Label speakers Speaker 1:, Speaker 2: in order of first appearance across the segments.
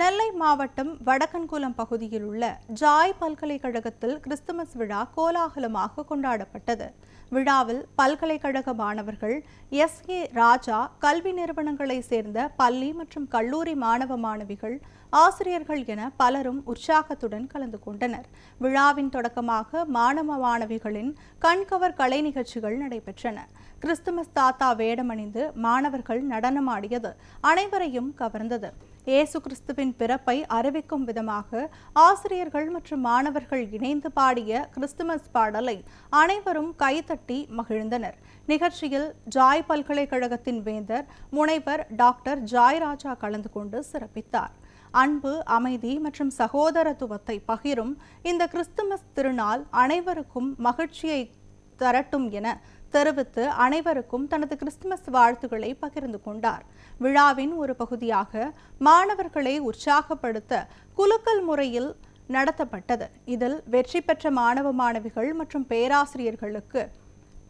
Speaker 1: நெல்லை மாவட்டம் வடக்கன்குளம் பகுதியில் உள்ள ஜாய் பல்கலைக்கழகத்தில் கிறிஸ்துமஸ் விழா கோலாகலமாக கொண்டாடப்பட்டது. விழாவில் பல்கலைக்கழக மாணவர்கள், எஸ்.ஏ. ராஜா, கல்வி நிறுவனங்களை சேர்ந்த பள்ளி மற்றும் கல்லூரி மாணவ மாணவிகள், ஆசிரியர்கள் என பலரும் உற்சாகத்துடன் கலந்து கொண்டனர். விழாவின் தொடக்கமாக மாணவ மாணவிகளின் கண்கவர் கலை நிகழ்ச்சிகள் நடைபெற்றன. கிறிஸ்துமஸ் தாத்தா வேடமணிந்து மாணவர்கள் நடனமாடியது அனைவரையும் கவர்ந்தது. இயேசு கிறிஸ்துவின் பிறப்பை அறிவிக்கும் விதமாக ஆசிரியர்கள் மற்றும் மாணவர்கள் இணைந்து பாடிய கிறிஸ்துமஸ் பாடலை அனைவரும் கைதட்டி மகிழ்ந்தனர். நிகழ்ச்சியில் ஜாய் பல்கலைக்கழகத்தின் வேந்தர் முனைவர் டாக்டர் ஜாய்ராஜா கலந்து கொண்டு சிறப்பித்தார். அன்பு, அமைதி மற்றும் சகோதரத்துவத்தை பகிரும் இந்த கிறிஸ்துமஸ் திருநாள் அனைவருக்கும் மகிழ்ச்சியை தரட்டும் என தெரிவித்து அனைவருக்கும் தனது கிறிஸ்துமஸ் வாழ்த்துக்களை பகிர்ந்து கொண்டார். விழாவின் ஒரு பகுதியாக மாணவர்களை உற்சாகப்படுத்த குலுக்கல் முறையில் நடத்தப்பட்டது. இதில் வெற்றி பெற்ற மாணவ மாணவிகள் மற்றும் பேராசிரியர்களுக்கு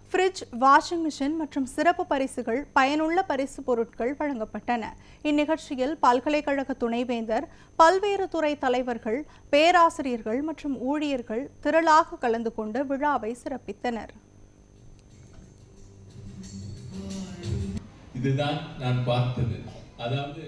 Speaker 1: ஃப்ரிட்ஜ், வாஷிங் மிஷின் மற்றும் சிறப்பு பரிசுகள், பயனுள்ள பரிசு பொருட்கள் வழங்கப்பட்டன. இந்நிகழ்ச்சியில் பல்கலைக்கழக துணைவேந்தர், பல்வேறு துறை தலைவர்கள், பேராசிரியர்கள் மற்றும் ஊழியர்கள் திரளாக கலந்து கொண்டு விழாவை சிறப்பித்தனர்.
Speaker 2: இதுதான் நான் பார்த்தது. அதாவது